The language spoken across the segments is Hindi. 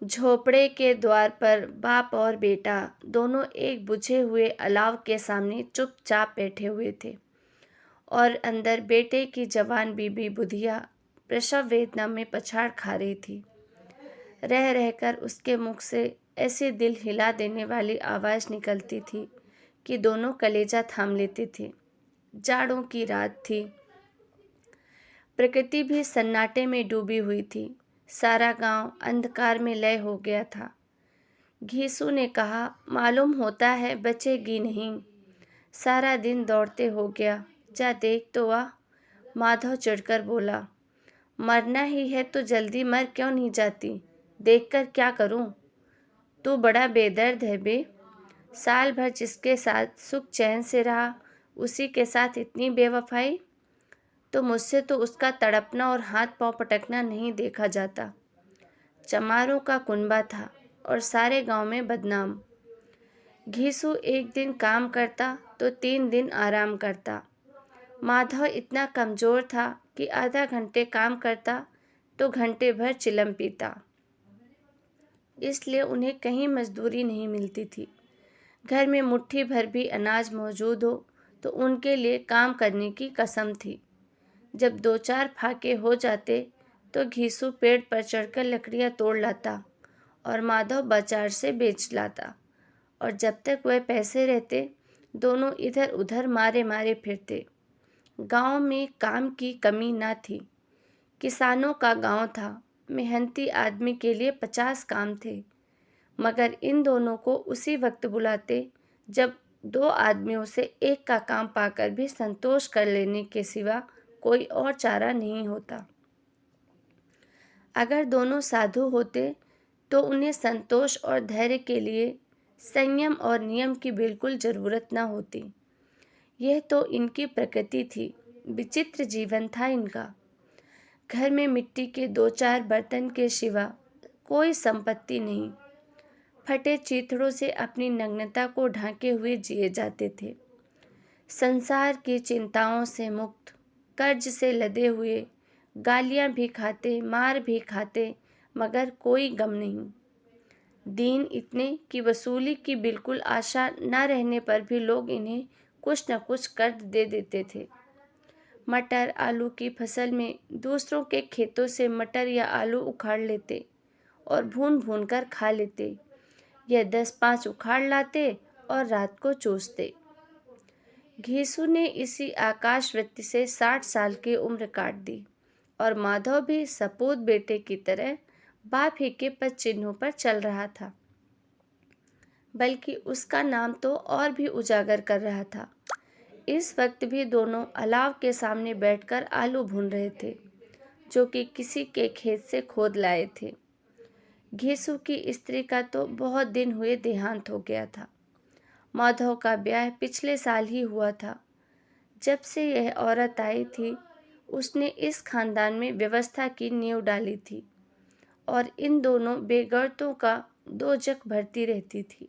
झोपड़े के द्वार पर बाप और बेटा दोनों एक बुझे हुए अलाव के सामने चुपचाप बैठे हुए थे और अंदर बेटे की जवान बीबी बुधिया प्रसव वेदना में पछाड़ खा रही थी। रह रहकर उसके मुख से ऐसी दिल हिला देने वाली आवाज़ निकलती थी कि दोनों कलेजा थाम लेते थे। जाड़ों की रात थी। प्रकृति भी सन्नाटे में डूबी हुई थी। सारा गांव अंधकार में लय हो गया था। घीसू ने कहा, मालूम होता है बचेगी नहीं। सारा दिन दौड़ते हो गया, जा देख तो आ। माधव चिढ़कर बोला, मरना ही है तो जल्दी मर क्यों नहीं जाती? देखकर क्या करूं? तू बड़ा बेदर्द है बे। साल भर जिसके साथ सुख चैन से रहा, उसी के साथ इतनी बेवफाई। तो मुझसे तो उसका तड़पना और हाथ पांव पटकना नहीं देखा जाता। चमारों का कुनबा था और सारे गांव में बदनाम। घीसू एक दिन काम करता तो 3 दिन आराम करता। माधव इतना कमज़ोर था कि आधा घंटे काम करता तो घंटे भर चिलम पीता। इसलिए उन्हें कहीं मजदूरी नहीं मिलती थी। घर में मुट्ठी भर भी अनाज मौजूद हो तो उनके लिए काम करने की कसम थी। जब 2-4 फाके हो जाते तो घीसू पेड़ पर चढ़कर लकड़ियाँ तोड़ लाता और माधव बाजार से बेच लाता। और जब तक वह पैसे रहते दोनों इधर उधर मारे मारे फिरते। गांव में काम की कमी न थी। किसानों का गांव था। मेहनती आदमी के लिए 50 काम थे, मगर इन दोनों को उसी वक्त बुलाते जब 2 आदमियों से एक का काम पाकर भी संतोष कर लेने के सिवा कोई और चारा नहीं होता। अगर दोनों साधु होते तो उन्हें संतोष और धैर्य के लिए संयम और नियम की बिल्कुल ज़रूरत न होती। यह तो इनकी प्रकृति थी। विचित्र जीवन था इनका। घर में मिट्टी के 2-4 बर्तन के सिवा कोई संपत्ति नहीं। फटे चीथड़ों से अपनी नग्नता को ढांके हुए जिए जाते थे। संसार की चिंताओं से मुक्त, कर्ज से लदे हुए, गालियां भी खाते, मार भी खाते, मगर कोई गम नहीं। दीन इतने कि वसूली की बिल्कुल आशा न रहने पर भी लोग इन्हें कुछ न कुछ कर्ज दे देते थे। मटर आलू की फसल में दूसरों के खेतों से मटर या आलू उखाड़ लेते और भून भून कर खा लेते। यह 10-5 उखाड़ लाते और रात को चूसते। घीसू ने इसी आकाशवृत्ति से 60 साल की उम्र काट दी और माधव भी सपूत बेटे की तरह बाप ही के पद चिन्हों पर चल रहा था। बल्कि उसका नाम तो और भी उजागर कर रहा था। इस वक्त भी दोनों अलाव के सामने बैठकर आलू भून रहे थे, जो कि किसी के खेत से खोद लाए थे। घीसू की स्त्री का तो बहुत दिन हुए देहांत हो गया था। माधव का ब्याह पिछले साल ही हुआ था। जब से यह औरत आई थी, उसने इस खानदान में व्यवस्था की नींव डाली थी और इन दोनों बेगौरतों का दोजख भरती रहती थी।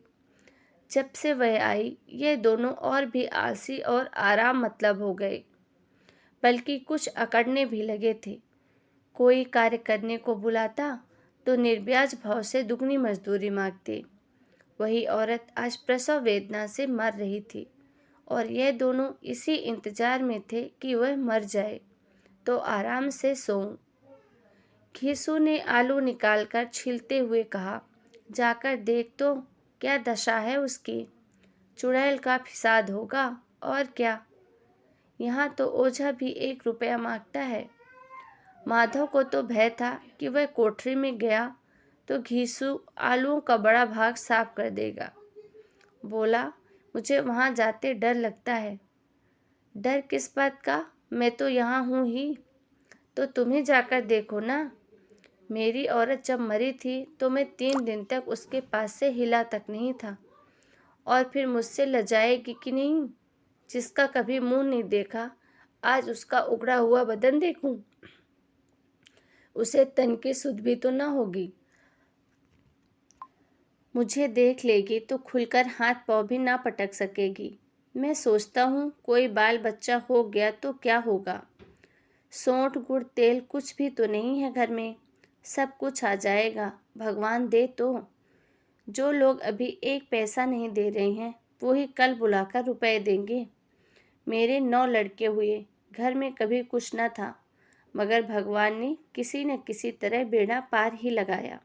जब से वह आई, ये दोनों और भी आलसी और आराम मतलब हो गए, बल्कि कुछ अकड़ने भी लगे थे। कोई कार्य करने को बुलाता तो निर्ब्याज भाव से दुगनी मजदूरी मांगते। वही औरत आज प्रसव वेदना से मर रही थी और यह दोनों इसी इंतजार में थे कि वह मर जाए तो आराम से सोऊं। घीसू ने आलू निकालकर छीलते हुए कहा, जाकर देख तो क्या दशा है उसकी। चुड़ैल का फिसाद होगा और क्या। यहाँ तो ओझा भी 1 रुपया मांगता है। माधव को तो भय था कि वह कोठरी में गया तो घीसू आलूओं का बड़ा भाग साफ कर देगा। बोला, मुझे वहाँ जाते डर लगता है। डर किस बात का? मैं तो यहाँ हूँ ही। तो तुम्हें जाकर देखो ना। मेरी औरत जब मरी थी तो मैं 3 दिन तक उसके पास से हिला तक नहीं था। और फिर मुझसे लजाएगी कि नहीं? जिसका कभी मुंह नहीं देखा, आज उसका उगड़ा हुआ बदन देखूं? उसे तन की सुध भी तो ना होगी। मुझे देख लेगी तो खुलकर हाथ पाँव भी ना पटक सकेगी। मैं सोचता हूँ कोई बाल बच्चा हो गया तो क्या होगा। सोंठ गुड़ तेल कुछ भी तो नहीं है घर में। सब कुछ आ जाएगा, भगवान दे तो। जो लोग अभी एक पैसा नहीं दे रहे हैं वो ही कल बुलाकर रुपए देंगे। मेरे 9 लड़के हुए, घर में कभी कुछ न था, मगर भगवान ने किसी न किसी तरह बेड़ा पार ही लगाया।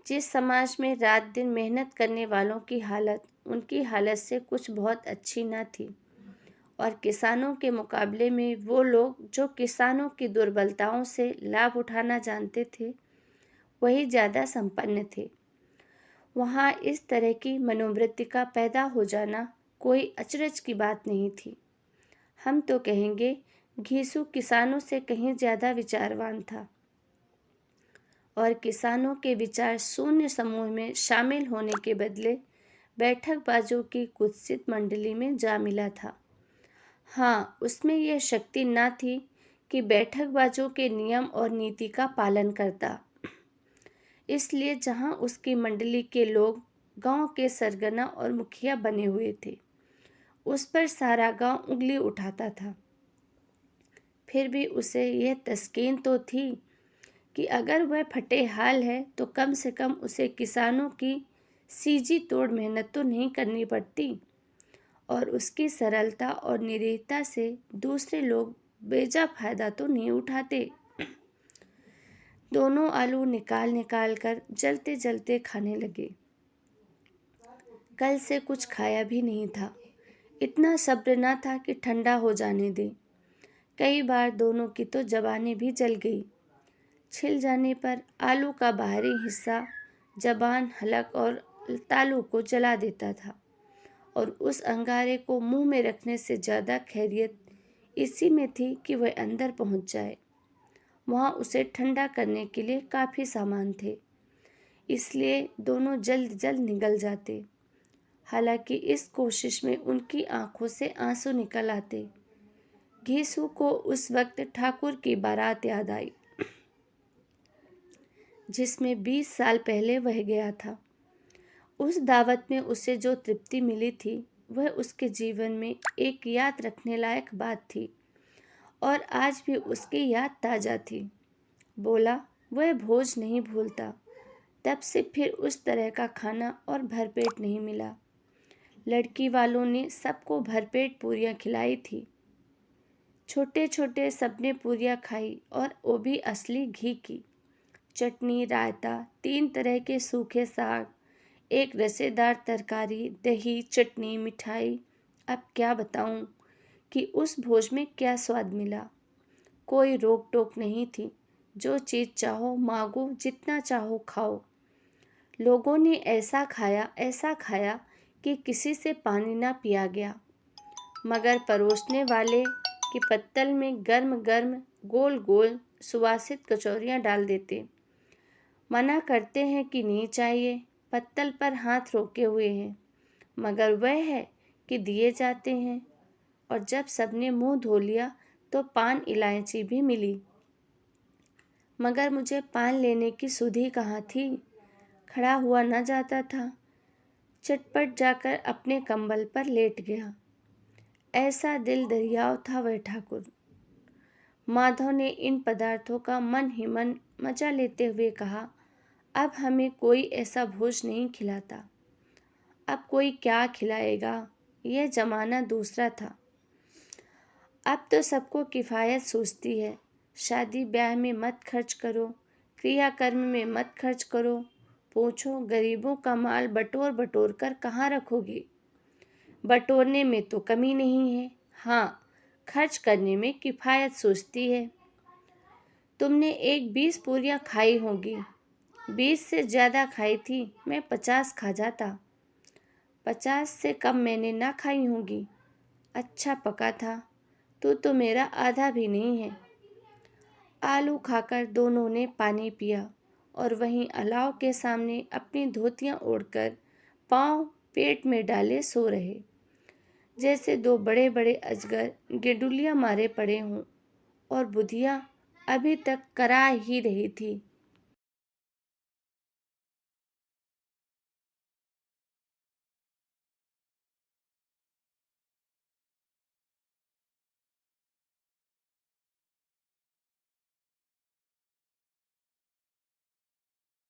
जिस समाज में रात दिन मेहनत करने वालों की हालत उनकी हालत से कुछ बहुत अच्छी न थी, और किसानों के मुकाबले में वो लोग जो किसानों की दुर्बलताओं से लाभ उठाना जानते थे वही ज़्यादा संपन्न थे, वहाँ इस तरह की मनोवृत्ति का पैदा हो जाना कोई अचरज की बात नहीं थी। हम तो कहेंगे घीसू किसानों से कहीं ज़्यादा विचारवान था, और किसानों के विचार शून्य समूह में शामिल होने के बदले बैठकबाजों की कुत्सित मंडली में जा मिला था। हाँ, उसमें यह शक्ति न थी कि बैठकबाजों के नियम और नीति का पालन करता। इसलिए जहाँ उसकी मंडली के लोग गांव के सरगना और मुखिया बने हुए थे, उस पर सारा गांव उंगली उठाता था। फिर भी उसे यह तस्कीन तो थी कि अगर वह फटे हाल है तो कम से कम उसे किसानों की सीजी तोड़ मेहनत तो नहीं करनी पड़ती, और उसकी सरलता और निरीहता से दूसरे लोग बेजा फायदा तो नहीं उठाते। दोनों आलू निकाल निकाल कर जलते जलते खाने लगे। कल से कुछ खाया भी नहीं था, इतना सब्र न था कि ठंडा हो जाने दे। कई बार दोनों की तो जबानें भी जल गई। छिल जाने पर आलू का बाहरी हिस्सा जबान, हलक और तालू को जला देता था, और उस अंगारे को मुंह में रखने से ज़्यादा खैरियत इसी में थी कि वह अंदर पहुंच जाए। वहाँ उसे ठंडा करने के लिए काफ़ी सामान थे, इसलिए दोनों जल्द जल्द निगल जाते। हालांकि इस कोशिश में उनकी आंखों से आंसू निकल आते। घीसू को उस वक्त ठाकुर की बारात याद आई, जिसमें 20 साल पहले वह गया था। उस दावत में उसे जो तृप्ति मिली थी वह उसके जीवन में एक याद रखने लायक बात थी, और आज भी उसकी याद ताज़ा थी। बोला वह भोज नहीं भूलता। तब से फिर उस तरह का खाना और भरपेट नहीं मिला। लड़की वालों ने सबको भरपेट पूरियां खिलाई थी। छोटे छोटे सबने पूरियां खाई, और वो भी असली घी की। चटनी, रायता, 3 तरह के सूखे साग, एक रसेदार तरकारी, दही, चटनी, मिठाई। अब क्या बताऊं कि उस भोज में क्या स्वाद मिला। कोई रोक टोक नहीं थी, जो चीज़ चाहो मांगो, जितना चाहो खाओ। लोगों ने ऐसा खाया कि किसी से पानी ना पिया गया, मगर परोसने वाले की पत्तल में गर्म गर्म गोल गोल सुवासित कचौरियाँ डाल देते। मना करते हैं कि नहीं चाहिए, पत्तल पर हाथ रोके हुए हैं, मगर वह है कि दिए जाते हैं। और जब सबने मुंह धो लिया तो पान इलायची भी मिली, मगर मुझे पान लेने की सुधि कहाँ थी। खड़ा हुआ न जाता था। चटपट जाकर अपने कंबल पर लेट गया। ऐसा दिल दरियाव था वह ठाकुर। माधव ने इन पदार्थों का मन ही मन मजा लेते हुए कहा, अब हमें कोई ऐसा भोज नहीं खिलाता। अब कोई क्या खिलाएगा, यह जमाना दूसरा था। अब तो सबको किफ़ायत सूझती है। शादी ब्याह में मत खर्च करो, क्रियाकर्म में मत खर्च करो। पूछो गरीबों का माल बटोर बटोर कर कहाँ रखोगे। बटोरने में तो कमी नहीं है, हाँ खर्च करने में किफ़ायत सूझती है। तुमने एक 20 पूरियाँ खाई होंगी। 20 से ज़्यादा खाई थी, मैं 50 खा जाता। 50 से कम मैंने ना खाई होंगी। अच्छा पका था, तो मेरा आधा भी नहीं है। आलू खाकर दोनों ने पानी पिया, और वहीं अलाव के सामने अपनी धोतियाँ ओढ़कर पाँव पेट में डाले सो रहे, जैसे 2 बड़े बड़े अजगर गेडुलिया मारे पड़े हों, और बुधिया अभी तक करा ही रही थी।